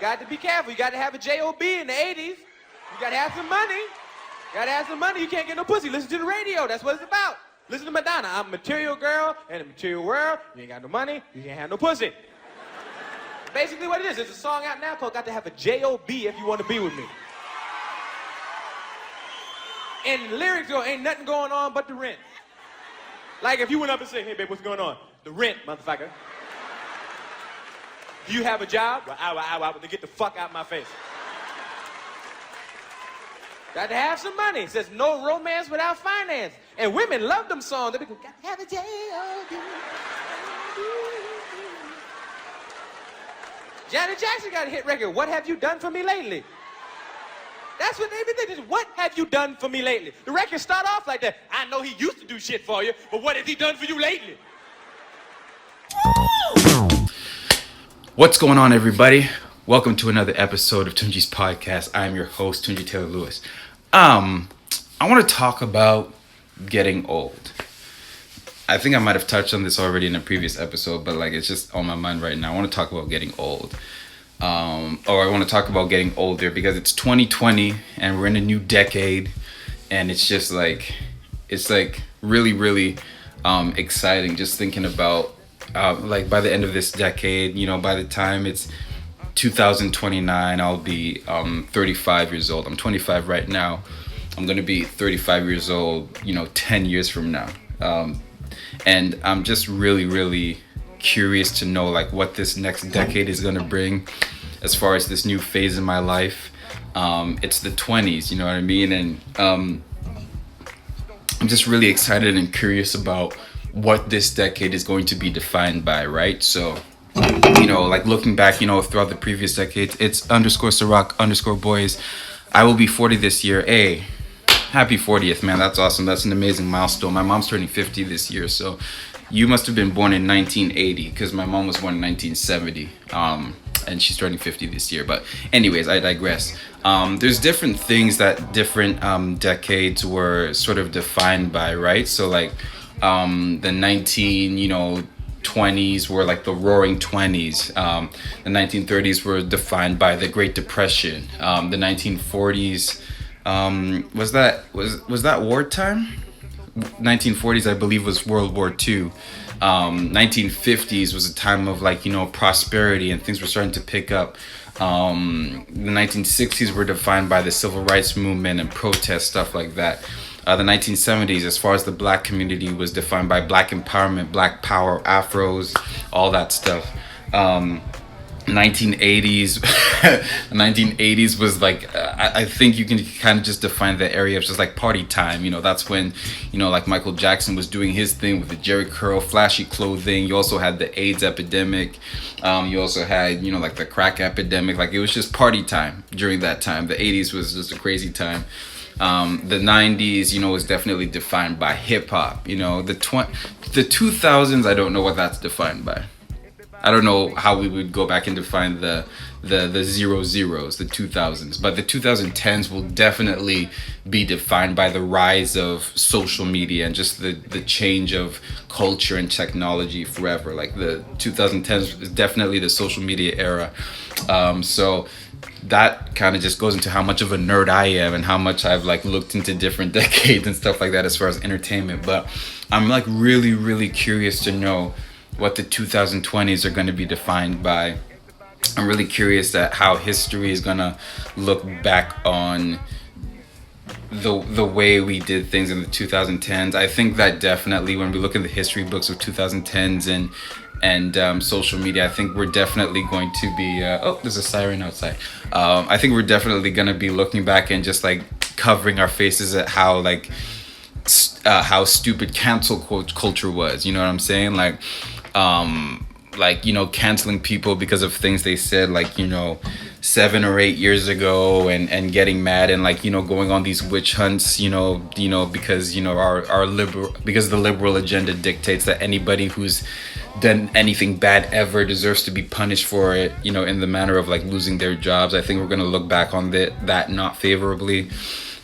got to be careful. You got to have a J.O.B. in the 80s. You got to have some money. You can't get no pussy. Listen to the radio. That's what it's about. Listen to Madonna. I'm a material girl in a material world. You ain't got no money. You can't have no pussy. Basically what it is. There's a song out now called Got to Have a J.O.B. if you want to be with me. And the lyrics go, ain't nothing going on but the rent. Like if you went up and said, hey, babe, what's going on? The rent, motherfucker. Do you have a job? Well, ow, to get the fuck out my face. Got to have some money. It says no romance without finance. And women love them songs. They go, got to have a J.O.B. Janet Jackson got a hit record. What have you done for me lately? That's what they be thinking. What have you done for me lately? The records start off like that. I know he used to do shit for you, but what has he done for you lately? What's going on, everybody? Welcome to another episode of Tunji's podcast. I am your host, Tunji Taylor Lewis. I want to talk about getting old. I think I might have touched on this already in a previous episode, but it's just on my mind right now. I want to talk about getting old. Or I want to talk about getting older because it's 2020 and we're in a new decade, and it's just really, really exciting just thinking about by the end of this decade, by the time it's 2029, I'll be 35 years old. I'm 25 right now. I'm going to be 35 years old, 10 years from now. And I'm just really, really curious to know what this next decade is going to bring as far as this new phase in my life. It's the 20s, you know what I mean? And I'm just really excited and curious about what this decade is going to be defined by, right? So, looking back, throughout the previous decades, it's _Ciroc_boys. I will be 40 this year. Hey, happy 40th, man. That's awesome. That's an amazing milestone. My mom's turning 50 this year, so you must have been born in 1980 because my mom was born in 1970. And she's turning 50 this year. But anyways, I digress. There's different things that different decades were sort of defined by, right? So the 20s were the roaring 20s. The 1930s were defined by the Great Depression. The 1940s, was that wartime? 1940s, I believe, was World War II. 1950s was a time of prosperity and things were starting to pick up. The 1960s were defined by the civil rights movement and protest, stuff like that. The 1970s, as far as the black community, was defined by black empowerment, black power, afros, all that stuff. 1980s, 1980s was I think you can kind of just define the area of just party time. That's when, Michael Jackson was doing his thing with the Jerry curl, flashy clothing. You also had the AIDS epidemic. You also had, the crack epidemic. It was just party time during that time. The 80s was just a crazy time. The 90s, was definitely defined by hip hop. The 2000s, I don't know what that's defined by. I don't know how we would go back and define the 00s, the 2000s, but the 2010s will definitely be defined by the rise of social media and just the change of culture and technology forever. The 2010s is definitely the social media era. So that kind of just goes into how much of a nerd I am and how much I've looked into different decades and stuff like that as far as entertainment. But I'm really, really curious to know what the 2020s are going to be defined by. I'm really curious at how history is going to look back on the way we did things in the 2010s. I think that definitely when we look in the history books of 2010s and social media, I think we're definitely going to be there's a siren outside. I think we're definitely going to be looking back and just covering our faces at how how stupid cancel culture was. You know what I'm saying? Canceling people because of things they said 7 or 8 years ago and getting mad and going on these witch hunts, because our liberal, because the liberal agenda dictates that anybody who's done anything bad ever deserves to be punished for it, in the manner of losing their jobs. I think we're going to look back on that not favorably.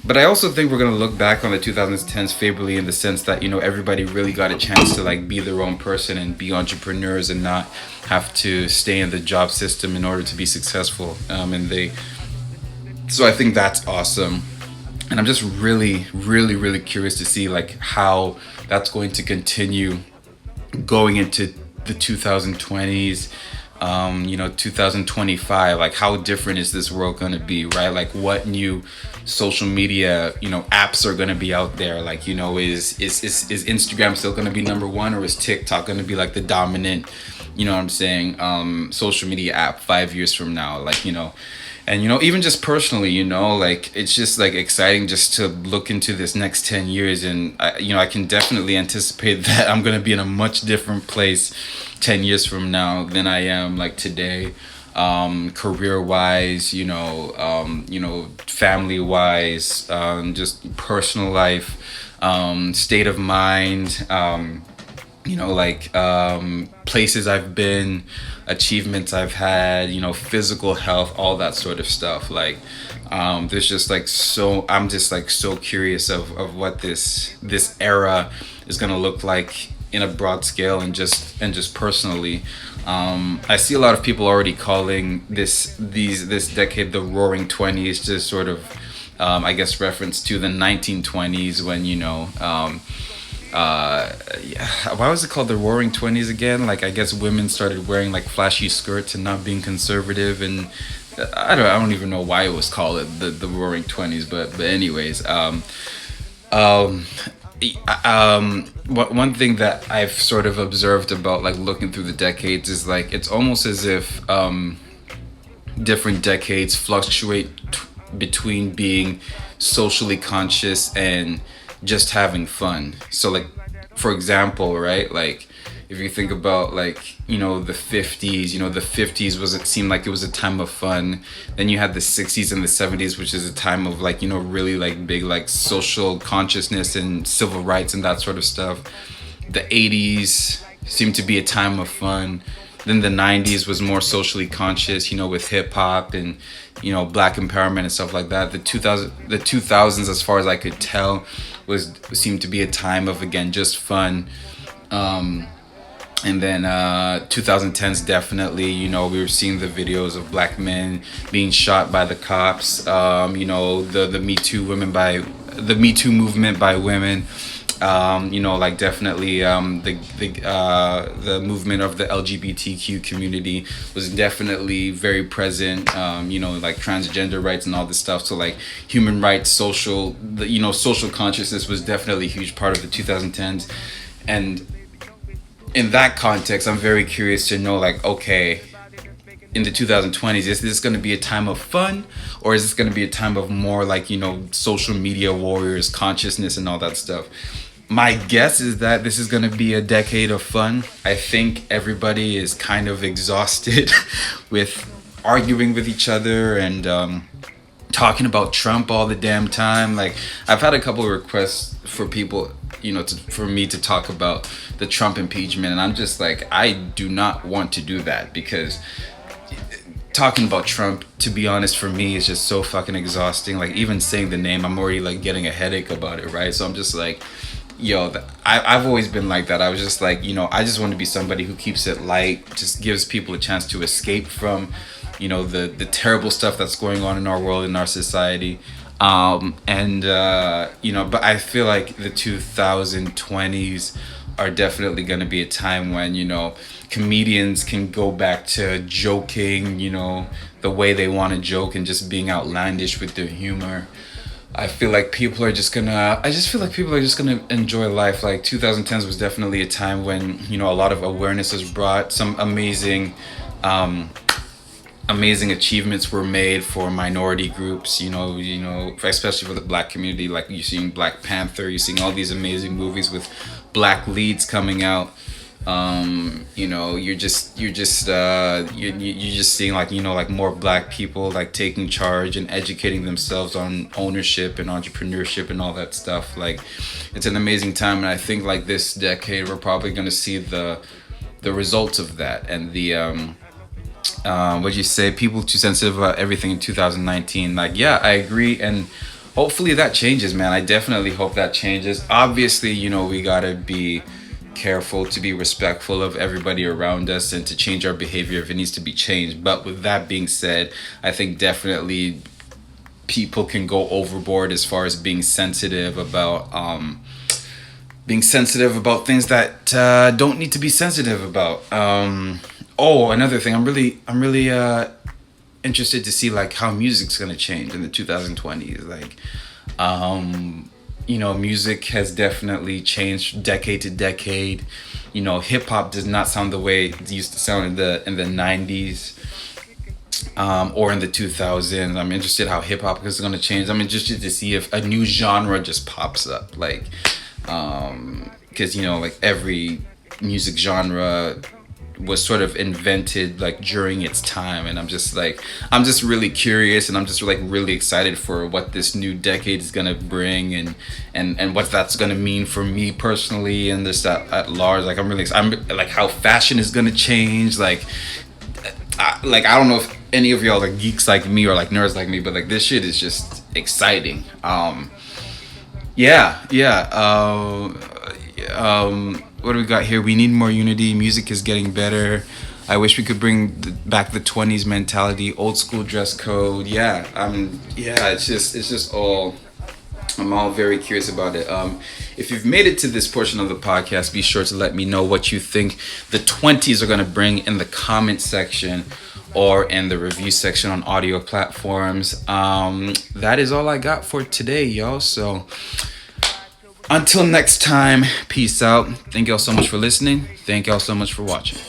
But I also think we're gonna look back on the 2010s favorably in the sense that, you know, everybody really got a chance to like be their own person and be entrepreneurs and not have to stay in the job system in order to be successful. And they, so I think that's awesome. And I'm just really, really, really curious to see like how that's going to continue going into the 2020s, you know, 2025. Like how different is this world going to be, right? Like what new social media, you know, apps are going to be out there? Like, you know, is Instagram still going to be number one, or is TikTok going to be like the dominant, you know what I'm saying, social media app 5 years from now? Like, you know, and, you know, even just personally, you know, like it's just like exciting just to look into this next 10 years. And, you know, I can definitely anticipate that I'm going to be in a much different place 10 years from now than I am like today, career wise, you know, family wise, just personal life, state of mind, you know, like places I've been, achievements I've had, you know, physical health, all that sort of stuff. Like there's just like so I'm just like so curious of what this era is gonna look like in a broad scale and just personally. I see a lot of people already calling this decade the Roaring Twenties, to sort of I guess reference to the 1920s when, you know, yeah, why was it called the Roaring Twenties again? Like I guess women started wearing like flashy skirts and not being conservative, and I don't even know why it was called the Roaring Twenties, but anyways, one thing that I've sort of observed about like looking through the decades is like it's almost as if different decades fluctuate between being socially conscious and just having fun. So like for example, right, like if you think about like, you know, the 50s, you know, the 50s was, it seemed like it was a time of fun. Then you had the 60s and the 70s, which is a time of like, you know, really like big like social consciousness and civil rights and that sort of stuff. The 80s seemed to be a time of fun. Then the 90s was more socially conscious, you know, with hip hop and, you know, black empowerment and stuff like that. The 2000s, as far as I could tell, seemed to be a time of, again, just fun. And then 2010s, definitely, you know, we were seeing the videos of black men being shot by the cops, you know, the Me Too movement by women. You know, like definitely the movement of the LGBTQ community was definitely very present. You know, like transgender rights and all this stuff. So like human rights, social consciousness was definitely a huge part of the 2010s. And in that context, I'm very curious to know, like, okay, in the 2020s, is this going to be a time of fun, or is this going to be a time of more like, you know, social media warriors, consciousness and all that stuff? My guess is that this is going to be a decade of fun. I think everybody is kind of exhausted with arguing with each other and talking about Trump all the damn time. Like, I've had a couple of requests for people, you know, for me to talk about the Trump impeachment, and I'm just like, I do not want to do that, because talking about Trump, to be honest, for me is just so fucking exhausting. Like, even saying the name, I'm already like getting a headache about it, right? So I'm just like, yo, I've always been like that. I was just like, you know, I just want to be somebody who keeps it light, just gives people a chance to escape from, you know, the terrible stuff that's going on in our world, in our society. You know, but I feel like the 2020s are definitely going to be a time when, you know, comedians can go back to joking, you know, the way they want to joke and just being outlandish with their humor. I just feel like people are just gonna enjoy life. Like 2010s was definitely a time when, you know, a lot of awareness was brought. Some amazing achievements were made for minority groups, you know, especially for the black community. Like you're seeing Black Panther, you're seeing all these amazing movies with black leads coming out. You know, you're just seeing, like, you know, like more black people like taking charge and educating themselves on ownership and entrepreneurship and all that stuff. Like, it's an amazing time, and I think like this decade we're probably going to see the results of that. And the what'd you say, people too sensitive about everything in 2019. Like, yeah, I agree. And hopefully that changes, man. I definitely hope that changes. Obviously, you know, we gotta be careful to be respectful of everybody around us and to change our behavior if it needs to be changed. But with that being said, I think definitely people can go overboard as far as being sensitive about things that don't need to be sensitive about. Oh, another thing, I'm really interested to see like how music's gonna change in the 2020s. Like, you know, music has definitely changed decade to decade. You know, hip hop does not sound the way it used to sound in the 90s. Or in the 2000s. I'm interested how hip hop is going to change. I'm interested to see if a new genre just pops up, like, because you know, like every music genre was sort of invented like during its time, and I'm just really curious, and I'm just like really excited for what this new decade is gonna bring, and what that's gonna mean for me personally, and this at large. Like I'm like how fashion is gonna change, like I don't know if any of y'all are geeks like me or like nerds like me, but like this shit is just exciting. What do we got here? We need more unity. Music is getting better. I wish we could bring back the 20s mentality, old school dress code. It's just all. I'm all very curious about it. If you've made it to this portion of the podcast, be sure to let me know what you think the 20s are going to bring in the comment section or in the review section on audio platforms. That is all I got for today, y'all. So until next time, peace out. Thank y'all so much for listening. Thank y'all so much for watching.